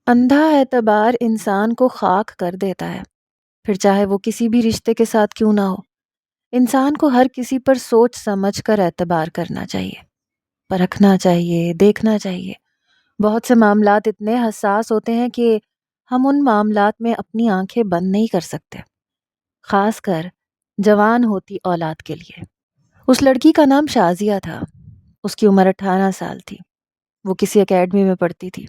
اندھا اعتبار انسان کو خاک کر دیتا ہے، پھر چاہے وہ کسی بھی رشتے کے ساتھ کیوں نہ ہو۔ انسان کو ہر کسی پر سوچ سمجھ کر اعتبار کرنا چاہیے، پرکھنا چاہیے، دیکھنا چاہیے۔ بہت سے معاملات اتنے حساس ہوتے ہیں کہ ہم ان معاملات میں اپنی آنکھیں بند نہیں کر سکتے، خاص کر جوان ہوتی اولاد کے لیے۔ اس لڑکی کا نام شازیہ تھا۔ اس کی عمر 18 سال تھی۔ وہ کسی اکیڈمی میں پڑھتی تھی۔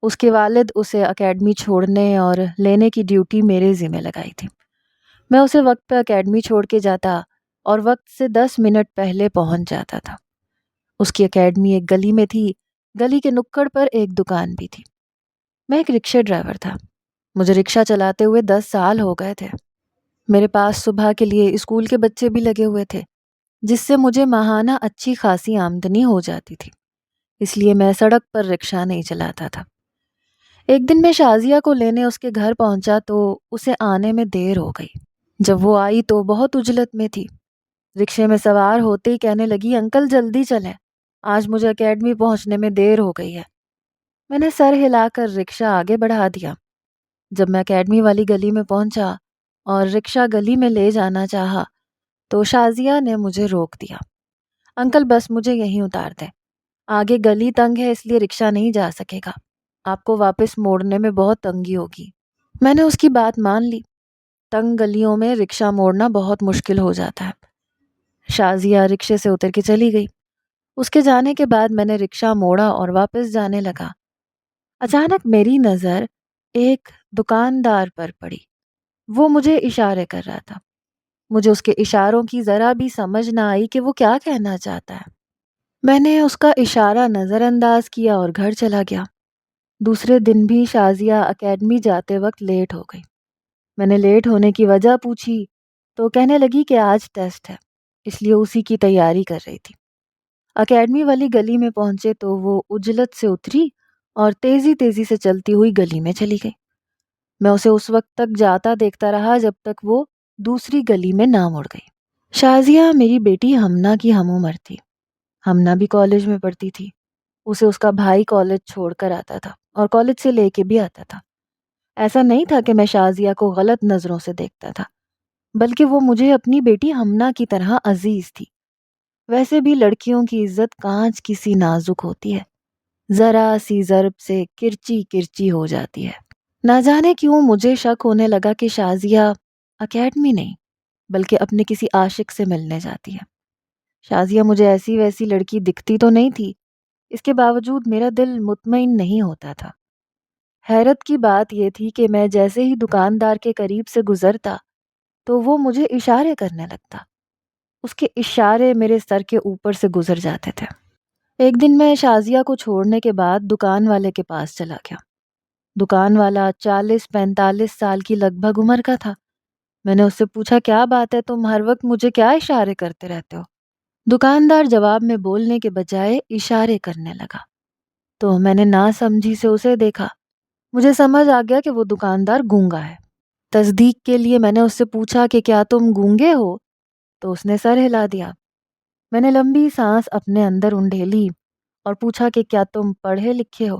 اس کے والد اسے اکیڈمی چھوڑنے اور لینے کی ڈیوٹی میرے ذمہ لگائی تھی۔ میں اسے وقت پہ اکیڈمی چھوڑ کے جاتا اور وقت سے 10 منٹ پہلے پہنچ جاتا تھا۔ اس کی اکیڈمی ایک گلی میں تھی۔ گلی کے نکڑ پر ایک دکان بھی تھی۔ میں ایک رکشہ ڈرائیور تھا۔ مجھے رکشہ چلاتے ہوئے 10 سال ہو گئے تھے۔ میرے پاس صبح کے لیے اسکول کے بچے بھی لگے ہوئے تھے، جس سے مجھے ماہانہ اچھی خاصی آمدنی ہو جاتی تھی۔ اس لیے میں سڑک پر رکشہ نہیں چلاتا تھا۔ ایک دن میں شازیہ کو لینے اس کے گھر پہنچا تو اسے آنے میں دیر ہو گئی۔ جب وہ آئی تو بہت عجلت میں تھی۔ رکشے میں سوار ہوتے ہی کہنے لگی، انکل جلدی چلیں، آج مجھے اکیڈمی پہنچنے میں دیر ہو گئی ہے۔ میں نے سر ہلا کر رکشہ آگے بڑھا دیا۔ جب میں اکیڈمی والی گلی میں پہنچا اور رکشہ گلی میں لے جانا چاہا تو شازیہ نے مجھے روک دیا۔ انکل بس مجھے یہیں اتار دیں، آگے گلی تنگ ہے اس لیے رکشہ نہیں جا سکے گا، آپ کو واپس موڑنے میں بہت تنگی ہوگی۔ میں نے اس کی بات مان لی۔ تنگ گلیوں میں رکشہ موڑنا بہت مشکل ہو جاتا ہے۔ شازیہ رکشے سے اتر کے چلی گئی۔ اس کے جانے کے بعد میں نے رکشہ موڑا اور واپس جانے لگا۔ اچانک میری نظر ایک دکاندار پر پڑی۔ وہ مجھے اشارے کر رہا تھا۔ مجھے اس کے اشاروں کی ذرا بھی سمجھ نہ آئی کہ وہ کیا کہنا چاہتا ہے۔ میں نے اس کا اشارہ نظر انداز کیا اور گھر چلا گیا۔ دوسرے دن بھی شازیہ اکیڈمی جاتے وقت لیٹ ہو گئی۔ میں نے لیٹ ہونے کی وجہ پوچھی تو کہنے لگی کہ آج ٹیسٹ ہے، اس لیے اسی کی تیاری کر رہی تھی۔ اکیڈمی والی گلی میں پہنچے تو وہ عجلت سے اتری اور تیزی تیزی سے چلتی ہوئی گلی میں چلی گئی۔ میں اسے اس وقت تک جاتا دیکھتا رہا جب تک وہ دوسری گلی میں نہ مڑ گئی۔ شازیہ میری بیٹی ہمنا کی ہم عمر تھی۔ ہمنا بھی کالج میں پڑھتی تھی۔ اسے اس کا بھائی کالج چھوڑ کر آتا تھا اور کالج سے لے کے بھی آتا تھا۔ ایسا نہیں تھا کہ میں شازیہ کو غلط نظروں سے دیکھتا تھا، بلکہ وہ مجھے اپنی بیٹی ہمنا کی طرح عزیز تھی۔ ویسے بھی لڑکیوں کی عزت کانچ کی سی نازک ہوتی ہے، ذرا سی ضرب سے کرچی کرچی ہو جاتی ہے۔ نہ جانے کیوں مجھے شک ہونے لگا کہ شازیہ اکیڈمی نہیں بلکہ اپنے کسی عاشق سے ملنے جاتی ہے۔ شازیہ مجھے ایسی ویسی لڑکی دکھتی تو نہیں تھی، اس کے باوجود میرا دل مطمئن نہیں ہوتا تھا۔ حیرت کی بات یہ تھی کہ میں جیسے ہی دکاندار کے قریب سے گزرتا تو وہ مجھے اشارے کرنے لگتا۔ اس کے اشارے میرے سر کے اوپر سے گزر جاتے تھے۔ ایک دن میں شازیہ کو چھوڑنے کے بعد دکان والے کے پاس چلا گیا۔ دکان والا 40-45 سال کی لگ بھگ عمر کا تھا۔ میں نے اس سے پوچھا، کیا بات ہے، تم ہر وقت مجھے کیا اشارے کرتے رہتے ہو؟ دکاندار جواب میں بولنے کے بجائے اشارے کرنے لگا تو میں نے ناسمجھی سے اسے دیکھا۔ مجھے سمجھ آ گیا کہ وہ دکاندار گونگا ہے۔ تصدیق کے لیے میں نے اس سے پوچھا کہ کیا تم گونگے ہو؟ تو اس نے سر ہلا دیا۔ میں نے لمبی سانس اپنے اندر انڈھیلی اور پوچھا کہ کیا تم پڑھے لکھے ہو؟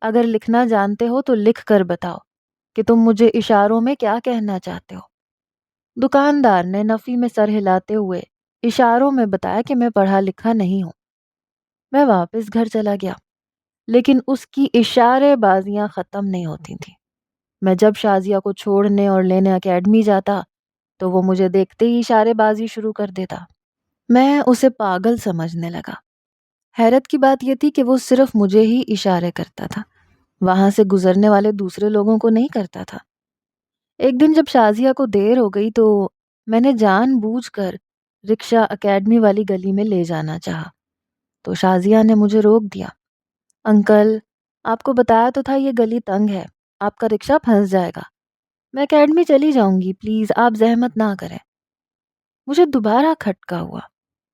اگر لکھنا جانتے ہو تو لکھ کر بتاؤ کہ تم مجھے اشاروں میں کیا کہنا چاہتے ہو۔ دکاندار نے نفی میں سر ہلاتے ہوئے اشاروں میں بتایا کہ میں پڑھا لکھا نہیں ہوں۔ میں واپس گھر چلا گیا، لیکن اس کی اشارے بازیاں ختم نہیں ہوتی تھیں۔ میں جب شازیہ کو چھوڑنے اور لینے اکیڈمی جاتا تو وہ مجھے دیکھتے ہی اشارے بازی شروع کر دیتا۔ میں اسے پاگل سمجھنے لگا۔ حیرت کی بات یہ تھی کہ وہ صرف مجھے ہی اشارے کرتا تھا، وہاں سے گزرنے والے دوسرے لوگوں کو نہیں کرتا تھا۔ ایک دن جب شازیہ کو دیر ہو گئی تو میں نے جان بوجھ کر رکشہ اکیڈمی والی گلی میں لے جانا چاہا تو شازیہ نے مجھے روک دیا۔ انکل، آپ کو بتایا تو تھا یہ گلی تنگ ہے، آپ کا رکشہ پھنس جائے گا، میں اکیڈمی چلی جاؤں گی، پلیز آپ زحمت نہ کریں۔ مجھے دوبارہ کھٹکا ہوا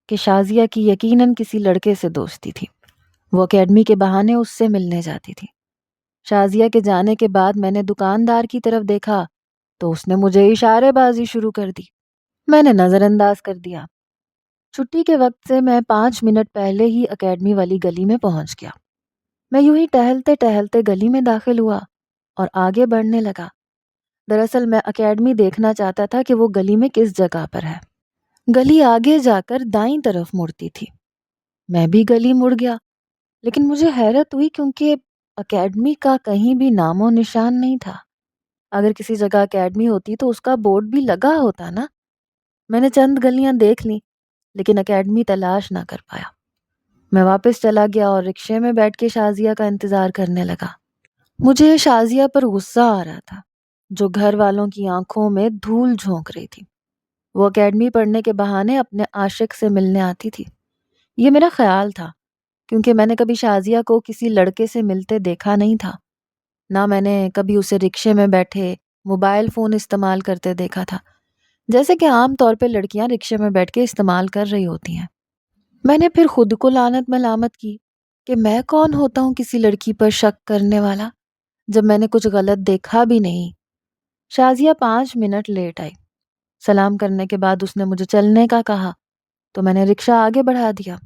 کہ شازیہ کی یقیناً کسی لڑکے سے دوستی تھی۔ وہ اکیڈمی کے بہانے اس سے ملنے جاتی تھی۔ شازیہ کے جانے کے بعد میں نے دکاندار کی طرف دیکھا تو اس نے مجھے اشارے بازی شروع کر دی۔ میں نے نظر انداز کر دیا۔ چھٹی کے وقت سے میں 5 منٹ پہلے ہی اکیڈمی والی گلی میں پہنچ گیا۔ میں یوں ہی ٹہلتے ٹہلتے گلی میں داخل ہوا اور آگے بڑھنے لگا۔ دراصل میں اکیڈمی دیکھنا چاہتا تھا کہ وہ گلی میں کس جگہ پر ہے۔ گلی آگے جا کر دائیں طرف مڑتی تھی۔ میں بھی گلی مڑ گیا، لیکن مجھے حیرت ہوئی کیونکہ اکیڈمی کا کہیں بھی نام و نشان نہیں تھا۔ اگر کسی جگہ اکیڈمی ہوتی تو اس کا بورڈ بھی لگا ہوتا نا۔ میں نے چند گلیاں دیکھ لیں لیکن اکیڈمی تلاش نہ کر پایا۔ میں واپس چلا گیا اور رکشے میں بیٹھ کے شازیہ کا انتظار کرنے لگا۔ مجھے شازیہ پر غصہ آ رہا تھا جو گھر والوں کی آنکھوں میں دھول جھونک رہی تھی۔ وہ اکیڈمی پڑھنے کے بہانے اپنے عاشق سے ملنے آتی تھی۔ یہ میرا خیال تھا کیونکہ میں نے کبھی شازیہ کو کسی لڑکے سے ملتے دیکھا نہیں تھا، نہ میں نے کبھی اسے رکشے میں بیٹھے موبائل فون استعمال کرتے دیکھا تھا جیسے کہ عام طور پہ لڑکیاں رکشے میں بیٹھ کے استعمال کر رہی ہوتی ہیں۔ میں نے پھر خود کو لعنت ملامت کی کہ میں کون ہوتا ہوں کسی لڑکی پر شک کرنے والا جب میں نے کچھ غلط دیکھا بھی نہیں۔ شازیہ 5 منٹ لیٹ آئی۔ سلام کرنے کے بعد اس نے مجھے چلنے کا کہا تو میں نے رکشہ آگے بڑھا دیا۔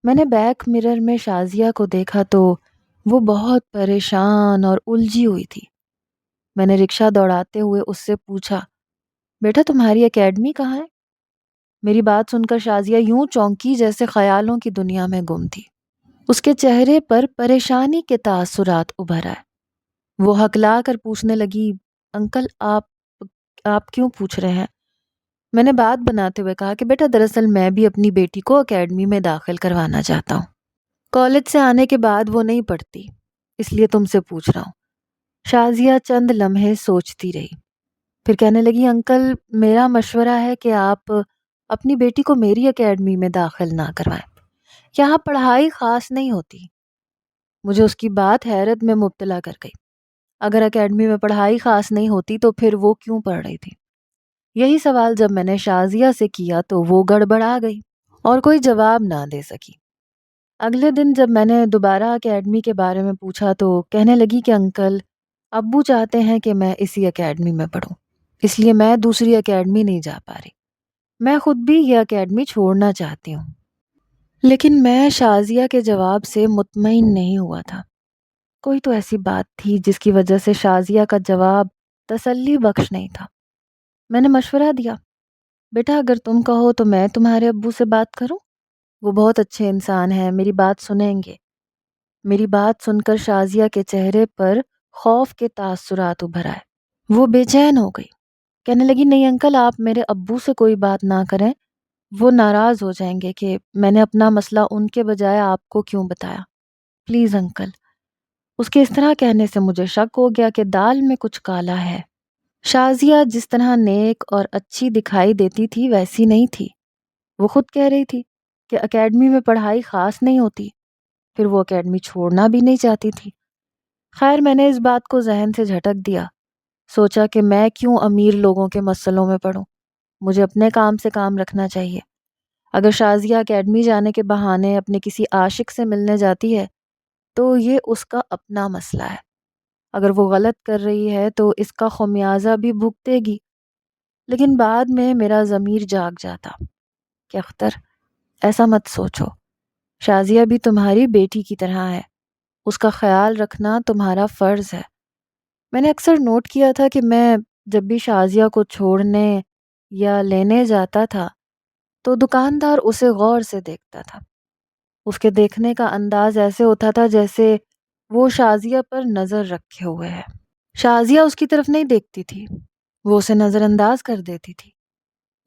میں نے بیک مرر میں شازیہ کو دیکھا تو وہ بہت پریشان اور الجھی ہوئی تھی۔ میں نے رکشہ دوڑاتے ہوئے اس سے پوچھا، بیٹا تمہاری اکیڈمی کہاں ہے؟ میری بات سن کر شازیہ یوں چونکی جیسے خیالوں کی دنیا میں گم تھی۔ اس کے چہرے پر پریشانی کے تاثرات ابھر آئے۔ وہ ہکلا کر پوچھنے لگی، انکل آپ کیوں پوچھ رہے ہیں؟ میں نے بات بناتے ہوئے کہا کہ بیٹا دراصل میں بھی اپنی بیٹی کو اکیڈمی میں داخل کروانا چاہتا ہوں۔ کالج سے آنے کے بعد وہ نہیں پڑھتی، اس لیے تم سے پوچھ رہا ہوں۔ شازیہ چند لمحے سوچتی رہی، پھر کہنے لگی، انکل میرا مشورہ ہے کہ آپ اپنی بیٹی کو میری اکیڈمی میں داخل نہ کروائیں۔ یہاں پڑھائی خاص نہیں ہوتی۔ مجھے اس کی بات حیرت میں مبتلا کر گئی۔ اگر اکیڈمی میں پڑھائی خاص نہیں ہوتی تو پھر وہ کیوں پڑھ رہی تھی؟ یہی سوال جب میں نے شازیہ سے کیا تو وہ گڑبڑا گئی اور کوئی جواب نہ دے سکی۔ اگلے دن جب میں نے دوبارہ اکیڈمی کے بارے میں پوچھا تو کہنے لگی کہ انکل ابو چاہتے ہیں کہ میں اسی اکیڈمی میں پڑھوں، اس لیے میں دوسری اکیڈمی نہیں جا پا رہی۔ میں خود بھی یہ اکیڈمی چھوڑنا چاہتی ہوں۔ لیکن میں شازیہ کے جواب سے مطمئن نہیں ہوا تھا۔ کوئی تو ایسی بات تھی جس کی وجہ سے شازیہ کا جواب تسلی بخش نہیں تھا۔ میں نے مشورہ دیا، بیٹا اگر تم کہو تو میں تمہارے ابو سے بات کروں، وہ بہت اچھے انسان ہیں، میری بات سنیں گے۔ میری بات سن کر شازیہ کے چہرے پر خوف کے تاثرات ابھر آئے۔ وہ بے چین ہو گئی، کہنے لگی، نہیں انکل آپ میرے ابو سے کوئی بات نہ کریں، وہ ناراض ہو جائیں گے کہ میں نے اپنا مسئلہ ان کے بجائے آپ کو کیوں بتایا۔ Please uncle. اس کے اس طرح کہنے سے مجھے شک ہو گیا کہ دال میں کچھ کالا ہے۔ شازیہ جس طرح نیک اور اچھی دکھائی دیتی تھی ویسی نہیں تھی۔ وہ خود کہہ رہی تھی کہ اکیڈمی میں پڑھائی خاص نہیں ہوتی، پھر وہ اکیڈمی چھوڑنا بھی نہیں چاہتی تھی۔ خیر میں نے اس بات کو ذہن سے جھٹک دیا، سوچا کہ میں کیوں امیر لوگوں کے مسئلوں میں پڑھوں، مجھے اپنے کام سے کام رکھنا چاہیے۔ اگر شازیہ اکیڈمی جانے کے بہانے اپنے کسی عاشق سے ملنے جاتی ہے تو یہ اس کا اپنا مسئلہ ہے۔ اگر وہ غلط کر رہی ہے تو اس کا خمیازہ بھی بھگتے گی۔ لیکن بعد میں میرا ضمیر جاگ جاتا کہ اختر ایسا مت سوچو، شازیہ بھی تمہاری بیٹی کی طرح ہے، اس کا خیال رکھنا تمہارا فرض ہے۔ میں نے اکثر نوٹ کیا تھا کہ میں جب بھی شازیہ کو چھوڑنے یا لینے جاتا تھا تو دکاندار اسے غور سے دیکھتا تھا۔ اس کے دیکھنے کا انداز ایسے ہوتا تھا جیسے وہ شازیہ پر نظر رکھے ہوئے ہے۔ شازیہ اس کی طرف نہیں دیکھتی تھی، وہ اسے نظر انداز کر دیتی تھی،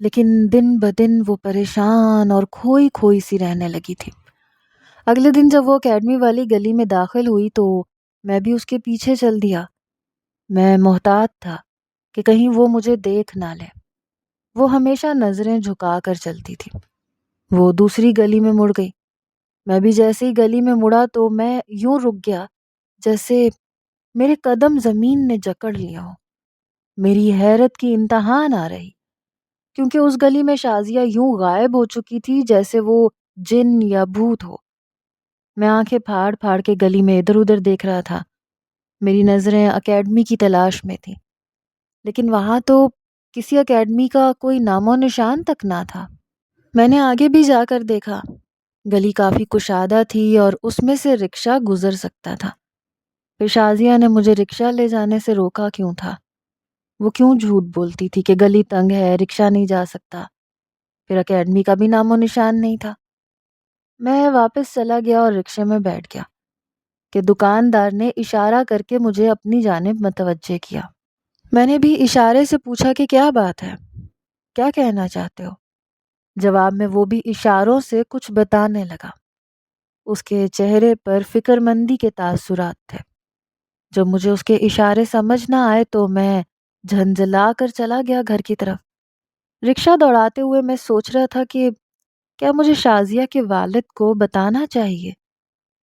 لیکن دن بدن وہ پریشان اور کھوئی کھوئی سی رہنے لگی تھی۔ اگلے دن جب وہ اکیڈمی والی گلی میں داخل ہوئی تو میں بھی اس کے پیچھے چل دیا۔ میں محتاط تھا کہ کہیں وہ مجھے دیکھ نہ لے۔ وہ ہمیشہ نظریں جھکا کر چلتی تھی۔ وہ دوسری گلی میں مڑ گئی۔ میں بھی جیسے ہی گلی میں مڑا تو میں یوں رک گیا جیسے میرے قدم زمین نے جکڑ لیا ہو۔ میری حیرت کی انتہا نہ رہی کیونکہ اس گلی میں شازیہ یوں غائب ہو چکی تھی جیسے وہ جن یا بھوت ہو۔ میں آنکھیں پھاڑ پھاڑ کے گلی میں ادھر ادھر دیکھ رہا تھا۔ میری نظریں اکیڈمی کی تلاش میں تھیں، لیکن وہاں تو کسی اکیڈمی کا کوئی نام و نشان تک نہ تھا۔ میں نے آگے بھی جا کر دیکھا گلی کافی کشادہ تھی اور اس میں سے رکشہ گزر سکتا تھا۔ پھر شازیہ نے مجھے رکشہ لے جانے سے روکا کیوں تھا؟ وہ کیوں جھوٹ بولتی تھی کہ گلی تنگ ہے، رکشہ نہیں جا سکتا؟ پھر اکیڈمی کا بھی نام و نشان نہیں تھا۔ میں واپس چلا گیا اور رکشے میں بیٹھ گیا کہ دکاندار نے اشارہ کر کے مجھے اپنی جانب متوجہ کیا۔ میں نے بھی اشارے سے پوچھا کہ کیا بات ہے، کیا کہنا چاہتے ہو؟ جواب میں وہ بھی اشاروں سے کچھ بتانے لگا۔ اس کے چہرے پر فکر مندی کے تاثرات تھے۔ جب مجھے اس کے اشارے سمجھ نہ آئے تو میں جھنجھلا کر چلا گیا گھر کی طرف۔ رکشہ دوڑاتے ہوئے میں سوچ رہا تھا کہ کیا مجھے شازیہ کے والد کو بتانا چاہیے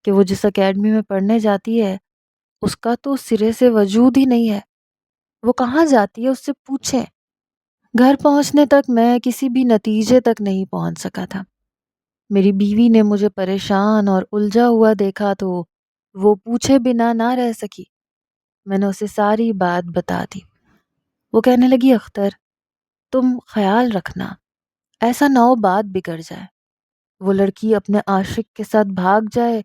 کہ وہ جس اکیڈمی میں پڑھنے جاتی ہے اس کا تو سرے سے وجود ہی نہیں ہے، وہ کہاں جاتی ہے اس سے پوچھیں۔ گھر پہنچنے تک میں کسی بھی نتیجے تک نہیں پہنچ سکا تھا۔ میری بیوی نے مجھے پریشان اور الجھا ہوا دیکھا تو وہ پوچھے بنا نہ رہ سکی۔ میں نے اسے ساری بات بتا دی۔ وہ کہنے لگی، اختر تم خیال رکھنا، ایسا نہ ہو بات بگڑ جائے، وہ لڑکی اپنے عاشق کے ساتھ بھاگ جائے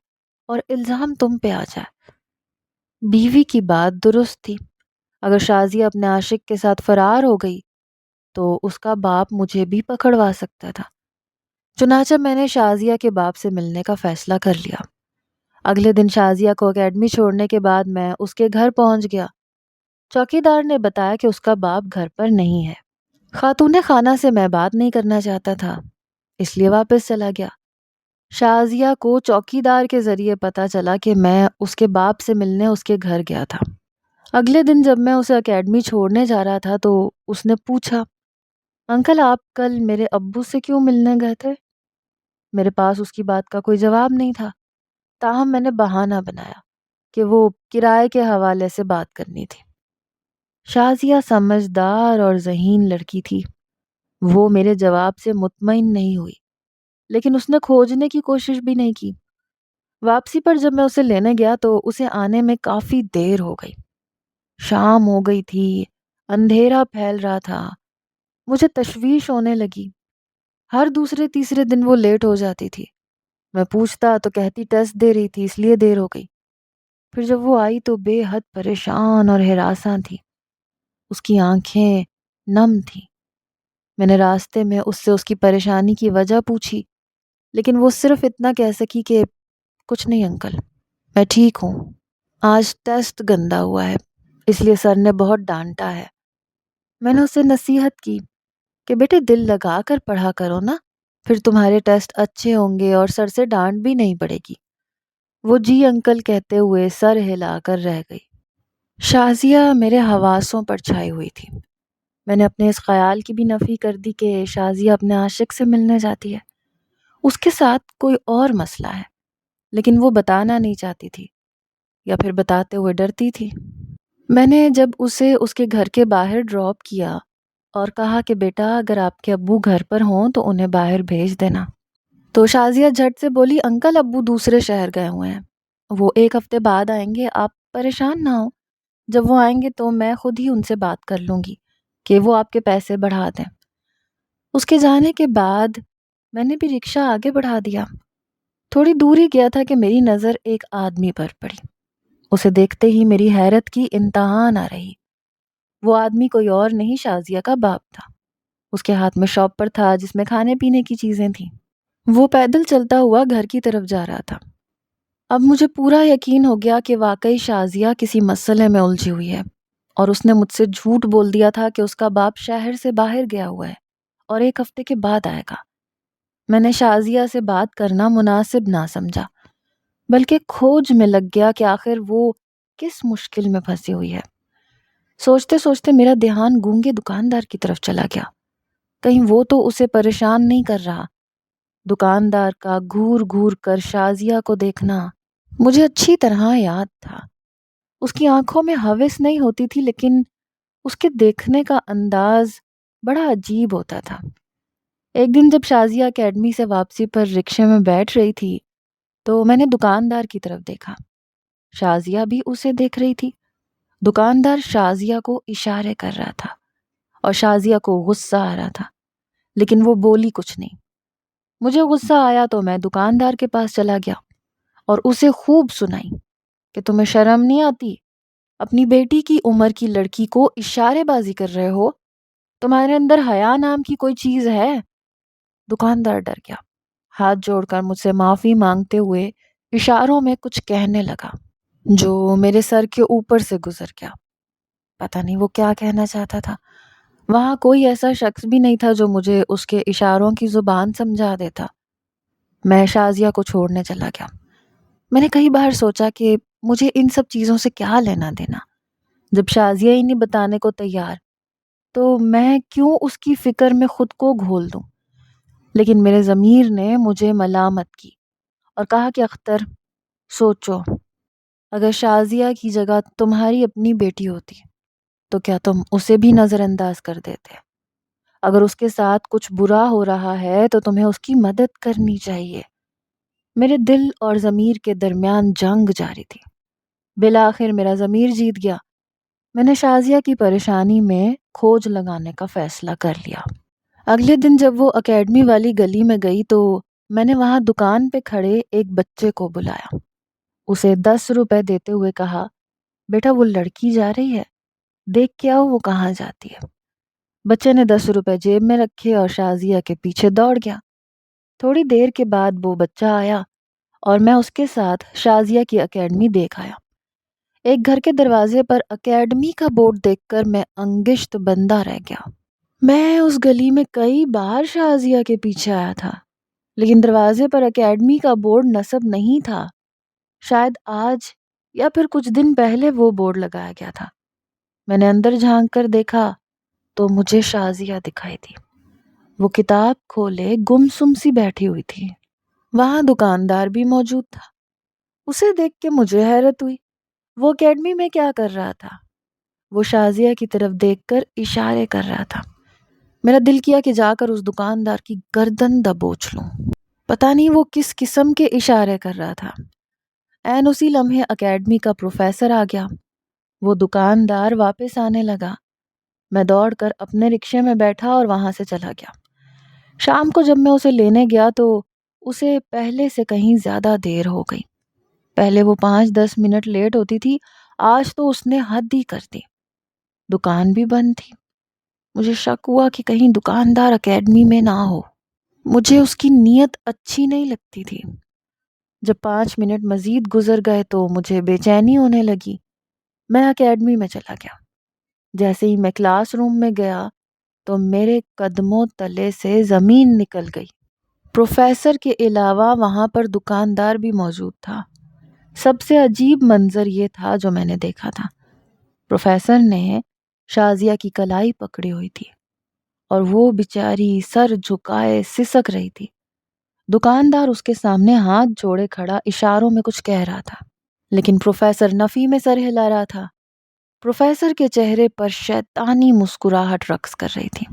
اور الزام تم پہ آ جائے۔ بیوی کی بات درست تھی، اگر شازیہ اپنے عاشق کے ساتھ فرار ہو گئی تو اس کا باپ مجھے بھی پکڑوا سکتا تھا۔ چنانچہ میں نے شازیہ کے باپ سے ملنے کا فیصلہ کر لیا۔ اگلے دن شازیہ کو اکیڈمی چھوڑنے کے بعد میں اس کے گھر پہنچ گیا۔ چوکیدار نے بتایا کہ اس کا باپ گھر پر نہیں ہے۔ خاتون خانہ سے میں بات نہیں کرنا چاہتا تھا، اس لیے واپس چلا گیا۔ شازیہ کو چوکیدار کے ذریعے پتا چلا کہ میں اس کے باپ سے ملنے اس کے گھر گیا تھا۔ اگلے دن جب میں اسے اکیڈمی چھوڑنے جا رہا تھا تو اس نے پوچھا، انکل آپ کل میرے ابو سے کیوں ملنے گئے تھے؟ میرے پاس اس کی بات کا کوئی جواب نہیں تھا، تاہم میں نے بہانہ بنایا کہ وہ کرائے کے حوالے سے بات کرنی تھی۔ شازیہ سمجھدار اور ذہین لڑکی تھی، وہ میرے جواب سے مطمئن نہیں ہوئی، لیکن اس نے کھوجنے کی کوشش بھی نہیں کی۔ واپسی پر جب میں اسے لینے گیا تو اسے آنے میں کافی دیر ہو گئی۔ شام ہو گئی تھی، اندھیرا پھیل رہا تھا، مجھے تشویش ہونے لگی۔ ہر دوسرے تیسرے دن وہ لیٹ ہو جاتی تھی، میں پوچھتا تو کہتی ٹیسٹ دے رہی تھی اس لیے دیر ہو گئی۔ پھر جب وہ آئی تو بے حد پریشان اور ہراساں تھی، اس کی آنکھیں نم تھیں۔ میں نے راستے میں اس سے اس کی پریشانی کی وجہ پوچھی، لیکن وہ صرف اتنا کہہ سکی کہ کچھ نہیں انکل، میں ٹھیک ہوں، آج ٹیسٹ گندا ہوا ہے اس لیے سر نے بہت ڈانٹا ہے۔ میں نے اسے نصیحت کی کہ بیٹے دل لگا کر پڑھا کرو نا، پھر تمہارے ٹیسٹ اچھے ہوں گے اور سر سے ڈانٹ بھی نہیں پڑے گی۔ وہ جی انکل کہتے ہوئے سر ہلا کر رہ گئی۔ شازیہ میرے حواسوں پر چھائی ہوئی تھی۔ میں نے اپنے اس خیال کی بھی نفی کر دی کہ شازیہ اپنے عاشق سے ملنے جاتی ہے، اس کے ساتھ کوئی اور مسئلہ ہے، لیکن وہ بتانا نہیں چاہتی تھی یا پھر بتاتے ہوئے ڈرتی تھی۔ میں نے جب اسے اس کے گھر کے باہر ڈراپ کیا اور کہا کہ بیٹا اگر آپ کے ابو گھر پر ہوں تو انہیں باہر بھیج دینا، تو شازیہ جھٹ سے بولی، انکل ابو دوسرے شہر گئے ہوئے ہیں، وہ 1 ہفتے بعد آئیں گے، آپ پریشان نہ ہوں، جب وہ آئیں گے تو میں خود ہی ان سے بات کر لوں گی کہ وہ آپ کے پیسے بڑھا دیں۔ اس کے جانے کے بعد میں نے بھی رکشہ آگے بڑھا دیا۔ تھوڑی دور ہی گیا تھا کہ میری نظر ایک آدمی پر پڑی۔ اسے دیکھتے ہی میری حیرت کی انتہا نہ رہی۔ وہ آدمی کوئی اور نہیں شازیہ کا باپ تھا۔ اس کے ہاتھ میں شاپر تھا جس میں کھانے پینے کی چیزیں تھیں۔ وہ پیدل چلتا ہوا گھر کی طرف جا رہا تھا۔ اب مجھے پورا یقین ہو گیا کہ واقعی شازیہ کسی مسئلے میں الجھی ہوئی ہے اور اس نے مجھ سے جھوٹ بول دیا تھا کہ اس کا باپ شہر سے باہر گیا ہوا ہے اور 1 ہفتے کے بعد آئے گا۔ میں نے شازیہ سے بات کرنا مناسب نہ سمجھا، بلکہ کھوج میں لگ گیا کہ آخر وہ کس مشکل میں پھنسی ہوئی ہے۔ سوچتے سوچتے میرا دھیان گونگے دکاندار کی طرف چلا گیا، کہیں وہ تو اسے پریشان نہیں کر رہا۔ دکاندار کا گھور گھور کر شازیہ کو دیکھنا مجھے اچھی طرح یاد تھا۔ اس کی آنکھوں میں ہوس نہیں ہوتی تھی، لیکن اس کے دیکھنے کا انداز بڑا عجیب ہوتا تھا۔ ایک دن جب شازیہ اکیڈمی سے واپسی پر رکشے میں بیٹھ رہی تھی تو میں نے دکاندار کی طرف دیکھا، شازیہ بھی اسے دیکھ رہی تھی۔ دکاندار شازیہ کو اشارے کر رہا تھا اور شازیہ کو غصہ آ رہا تھا، لیکن وہ بولی کچھ نہیں۔ مجھے غصہ آیا تو میں دکاندار کے پاس چلا گیا اور اسے خوب سنائی کہ تمہیں شرم نہیں آتی؟ اپنی بیٹی کی عمر کی لڑکی کو اشارے بازی کر رہے ہو؟ تمہارے اندر حیا نام کی کوئی چیز ہے؟ دکاندار ڈر گیا، ہاتھ جوڑ کر مجھ سے معافی مانگتے ہوئے اشاروں میں کچھ کہنے لگا جو میرے سر کے اوپر سے گزر گیا۔ پتہ نہیں وہ کیا کہنا چاہتا تھا۔ وہاں کوئی ایسا شخص بھی نہیں تھا جو مجھے اس کے اشاروں کی زبان سمجھا دیتا۔ میں شازیہ کو چھوڑنے چلا گیا۔ میں نے کئی بار سوچا کہ مجھے ان سب چیزوں سے کیا لینا دینا، جب شازیہ ہی نہیں بتانے کو تیار تو میں کیوں اس کی فکر میں خود کو گھول دوں۔ لیکن میرے ضمیر نے مجھے ملامت کی اور کہا کہ اختر، سوچو، اگر شازیہ کی جگہ تمہاری اپنی بیٹی ہوتی تو کیا تم اسے بھی نظر انداز کر دیتے؟ اگر اس کے ساتھ کچھ برا ہو رہا ہے تو تمہیں اس کی مدد کرنی چاہیے۔ میرے دل اور ضمیر کے درمیان جنگ جاری تھی۔ بالآخر میرا ضمیر جیت گیا۔ میں نے شازیہ کی پریشانی میں کھوج لگانے کا فیصلہ کر لیا۔ اگلے دن جب وہ اکیڈمی والی گلی میں گئی تو میں نے وہاں دکان پہ کھڑے ایک بچے کو بلایا، اسے 10 روپے دیتے ہوئے کہا، بیٹا وہ لڑکی جا رہی ہے، دیکھ کے آؤ وہ کہاں جاتی ہے۔ بچے نے 10 روپے جیب میں رکھے اور شازیہ کے پیچھے دوڑ گیا۔ تھوڑی دیر کے بعد وہ بچہ آیا اور میں اس کے ساتھ شازیہ کی اکیڈمی دیکھ آیا۔ ایک گھر کے دروازے پر اکیڈمی کا بورڈ دیکھ کر میں انگشت بندہ رہ گیا۔ میں اس گلی میں کئی بار شازیہ کے پیچھے آیا تھا، لیکن دروازے پر اکیڈمی کا بورڈ نصب نہیں تھا۔ شاید آج یا پھر کچھ دن پہلے وہ بورڈ لگایا گیا تھا۔ میں نے اندر جھانک کر دیکھا تو مجھے شازیہ دکھائی دی۔ وہ کتاب کھولے گمسم سی بیٹھی ہوئی تھی۔ وہاں دکاندار بھی موجود تھا۔ اسے دیکھ کے مجھے حیرت ہوئی۔ وہ اکیڈمی میں کیا کر رہا تھا؟ وہ شازیہ کی طرف دیکھ کر اشارے کر رہا تھا۔ میرا دل کیا کہ جا کر اس دکاندار کی گردن دبوچ لوں۔ پتہ نہیں وہ کس قسم کے اشارے کر رہا تھا۔ عین اسی لمحے اکیڈمی کا پروفیسر آ گیا۔ وہ دکاندار واپس آنے لگا۔ میں دوڑ کر اپنے رکشے میں بیٹھا اور وہاں سے چلا گیا۔ شام کو جب میں اسے لینے گیا تو اسے پہلے سے کہیں زیادہ دیر ہو گئی۔ پہلے وہ 5-10 منٹ لیٹ ہوتی تھی، آج تو اس نے حد ہی کر دی۔ دکان بھی بند تھی۔ مجھے شک ہوا کہ کہیں دکاندار اکیڈمی میں نہ ہو۔ مجھے اس کی نیت اچھی نہیں لگتی تھی۔ جب 5 منٹ مزید گزر گئے تو مجھے بے چینی ہونے لگی۔ میں اکیڈمی میں چلا گیا۔ جیسے ہی میں کلاس روم میں گیا تو میرے قدموں تلے سے زمین نکل گئی۔ پروفیسر کے علاوہ وہاں پر دکاندار بھی موجود تھا۔ سب سے عجیب منظر یہ تھا جو میں نے دیکھا تھا۔ پروفیسر نے شازیہ کی کلائی پکڑی ہوئی تھی اور وہ بیچاری سر جھکائے سسک رہی تھی۔ دکاندار اس کے سامنے ہاتھ جوڑے کھڑا اشاروں میں کچھ کہہ رہا تھا، لیکن پروفیسر نفی میں سر ہلا رہا تھا۔ پروفیسر کے چہرے پر شیطانی مسکراہٹ رقص کر رہی تھی۔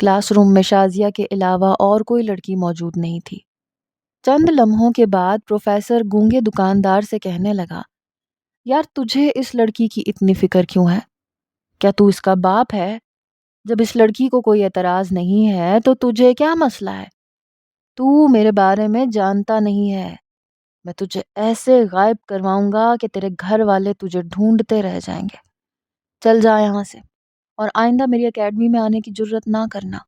کلاس روم میں شازیہ کے علاوہ اور کوئی لڑکی موجود نہیں تھی۔ چند لمحوں کے بعد پروفیسر گونگے دکاندار سے کہنے لگا، یار تجھے اس لڑکی کی اتنی فکر کیوں ہے؟ کیا تو اس کا باپ ہے؟ جب اس لڑکی کو کوئی اعتراض نہیں ہے تو تجھے کیا مسئلہ ہے؟ تو میرے بارے میں جانتا نہیں ہے۔ میں تجھے ایسے غائب کرواؤں گا کہ تیرے گھر والے تجھے ڈھونڈتے رہ جائیں گے۔ چل جا یہاں سے اور آئندہ میری اکیڈمی میں آنے کی جرت نہ کرنا۔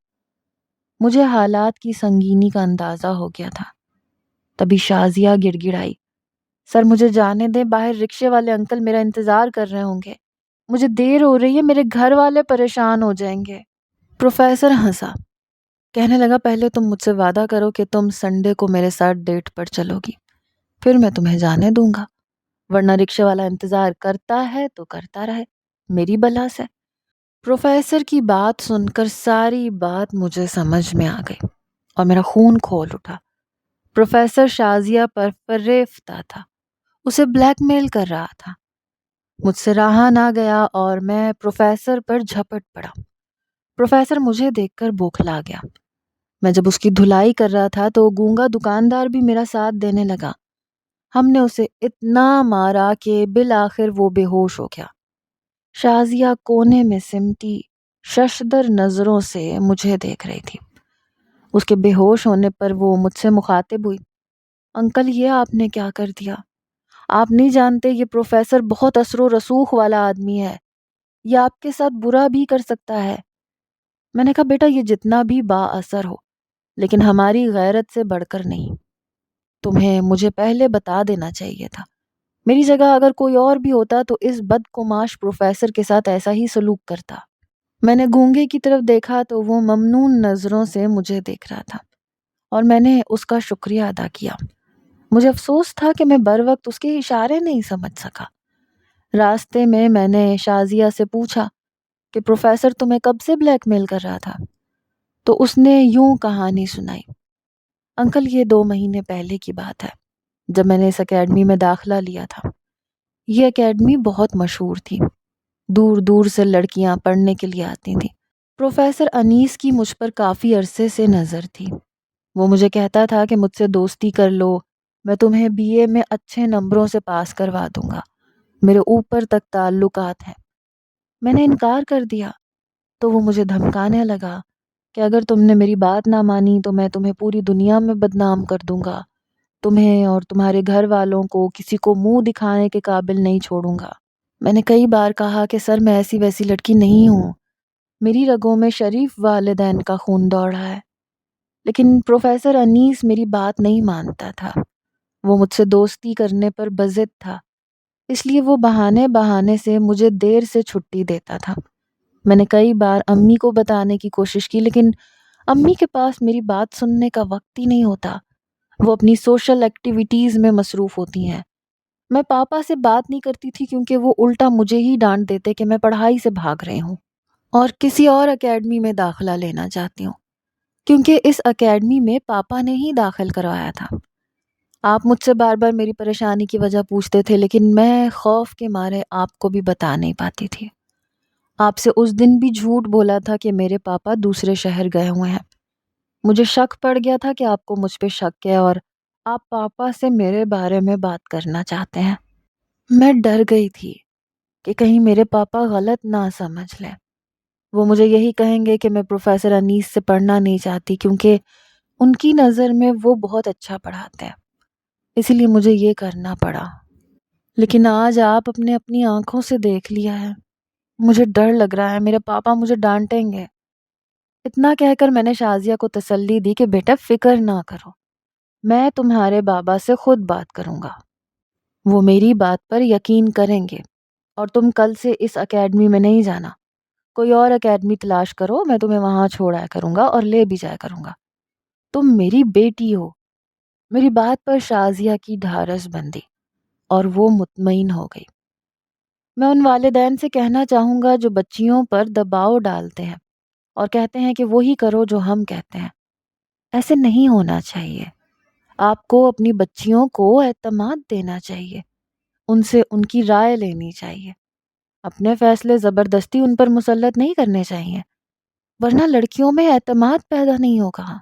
مجھے حالات کی سنگینی کا اندازہ ہو گیا تھا۔ تبھی شازیہ گڑ گڑائی، سر مجھے جانے دیں، باہر رکشے والے انکل میرا انتظار کر رہے ہوں گے، مجھے دیر ہو رہی ہے، میرے گھر والے پریشان ہو جائیں گے۔ پروفیسر ہنسا، کہنے لگا، پہلے تم مجھ سے وعدہ کرو کہ تم سنڈے کو میرے ساتھ ڈیٹ پر چلو گی، پھر میں تمہیں جانے دوں گا، ورنہ رکشے والا انتظار کرتا ہے تو کرتا رہے، میری بلا سے۔ پروفیسر کی بات سن کر ساری بات مجھے سمجھ میں آ گئی اور میرا خون کھول اٹھا۔ پروفیسر شازیہ پر فریفتہ تھا، اسے بلیک میل کر رہا تھا۔ مجھ سے رہا نہ گیا اور میں پروفیسر پر جھپٹ پڑا۔ پروفیسر مجھے دیکھ کر بوکھلا گیا۔ میں جب اس کی دھلائی کر رہا تھا تو گونگا دکاندار بھی میرا ساتھ دینے لگا۔ ہم نے اسے اتنا مارا کہ بالآخر وہ بے ہوش ہو گیا۔ شازیہ کونے میں سمٹی ششدر نظروں سے مجھے دیکھ رہی تھی۔ اس کے بے ہوش ہونے پر وہ مجھ سے مخاطب ہوئی، انکل یہ آپ نے کیا کر دیا؟ آپ نہیں جانتے یہ پروفیسر بہت اثر و رسوخ والا آدمی ہے، یہ آپ کے ساتھ برا بھی کر سکتا ہے۔ میں نے کہا بیٹا یہ جتنا بھی با اثر ہو لیکن ہماری غیرت سے بڑھ کر نہیں، تمہیں مجھے پہلے بتا دینا چاہیے تھا، میری جگہ اگر کوئی اور بھی ہوتا تو اس بدقماش پروفیسر کے ساتھ ایسا ہی سلوک کرتا۔ میں نے گونگے کی طرف دیکھا تو وہ ممنون نظروں سے مجھے دیکھ رہا تھا اور میں نے اس کا شکریہ ادا کیا۔ مجھے افسوس تھا کہ میں بر وقت اس کے اشارے نہیں سمجھ سکا۔ راستے میں نے شازیہ سے پوچھا کہ پروفیسر تمہیں کب سے بلیک میل کر رہا تھا؟ تو اس نے یوں کہانی سنائی، انکل یہ 2 مہینے پہلے کی بات ہے جب میں نے اس اکیڈمی میں داخلہ لیا تھا۔ یہ اکیڈمی بہت مشہور تھی، دور دور سے لڑکیاں پڑھنے کے لیے آتی تھیں۔ پروفیسر انیس کی مجھ پر کافی عرصے سے نظر تھی، وہ مجھے کہتا تھا کہ مجھ سے دوستی کر لو، میں تمہیں بی اے میں اچھے نمبروں سے پاس کروا دوں گا، میرے اوپر تک تعلقات ہیں۔ میں نے انکار کر دیا تو وہ مجھے دھمکانے لگا کہ اگر تم نے میری بات نہ مانی تو میں تمہیں پوری دنیا میں بدنام کر دوں گا، تمہیں اور تمہارے گھر والوں کو کسی کو منہ دکھانے کے قابل نہیں چھوڑوں گا۔ میں نے کئی بار کہا کہ سر میں ایسی ویسی لڑکی نہیں ہوں، میری رگوں میں شریف والدین کا خون دوڑ رہا ہے، لیکن پروفیسر انیس میری بات نہیں مانتا تھا، وہ مجھ سے دوستی کرنے پر بضد تھا، اس لیے وہ بہانے سے مجھے دیر سے چھٹی دیتا تھا۔ میں نے کئی بار امی کو بتانے کی کوشش کی لیکن امی کے پاس میری بات سننے کا وقت ہی نہیں ہوتا، وہ اپنی سوشل ایکٹیویٹیز میں مصروف ہوتی ہیں۔ میں پاپا سے بات نہیں کرتی تھی کیونکہ وہ الٹا مجھے ہی ڈانٹ دیتے کہ میں پڑھائی سے بھاگ رہی ہوں اور کسی اور اکیڈمی میں داخلہ لینا چاہتی ہوں، کیونکہ اس اکیڈمی میں پاپا نے ہی داخل کروایا تھا۔ آپ مجھ سے بار بار میری پریشانی کی وجہ پوچھتے تھے لیکن میں خوف کے مارے آپ کو بھی بتا نہیں پاتی تھی۔ آپ سے اس دن بھی جھوٹ بولا تھا کہ میرے پاپا دوسرے شہر گئے ہوئے ہیں، مجھے شک پڑ گیا تھا کہ آپ کو مجھ پہ شک ہے اور آپ پاپا سے میرے بارے میں بات کرنا چاہتے ہیں۔ میں ڈر گئی تھی کہ کہیں میرے پاپا غلط نہ سمجھ لیں، وہ مجھے یہی کہیں گے کہ میں پروفیسر انیس سے پڑھنا نہیں چاہتی کیونکہ ان کی نظر میں وہ بہت اچھا پڑھاتے ہیں، اسی لیے مجھے یہ کرنا پڑا۔ لیکن آج آپ اپنی آنکھوں سے دیکھ لیا ہے، مجھے ڈر لگ رہا ہے میرے پاپا مجھے ڈانٹیں گے۔ اتنا کہہ کر میں نے شازیہ کو تسلی دی کہ بیٹا فکر نہ کرو، میں تمہارے بابا سے خود بات کروں گا، وہ میری بات پر یقین کریں گے اور تم کل سے اس اکیڈمی میں نہیں جانا، کوئی اور اکیڈمی تلاش کرو، میں تمہیں وہاں چھوڑا کروں گا اور لے بھی جایا کروں گا، تم میری بیٹی ہو۔ میری بات پر شازیہ کی ڈھارس بندھی اور وہ مطمئن ہو گئی۔ میں ان والدین سے کہنا چاہوں گا جو بچیوں پر دباؤ ڈالتے ہیں اور کہتے ہیں کہ وہی کرو جو ہم کہتے ہیں، ایسے نہیں ہونا چاہیے۔ آپ کو اپنی بچیوں کو اعتماد دینا چاہیے، ان سے ان کی رائے لینی چاہیے، اپنے فیصلے زبردستی ان پر مسلط نہیں کرنے چاہیے، ورنہ لڑکیوں میں اعتماد پیدا نہیں ہوگا۔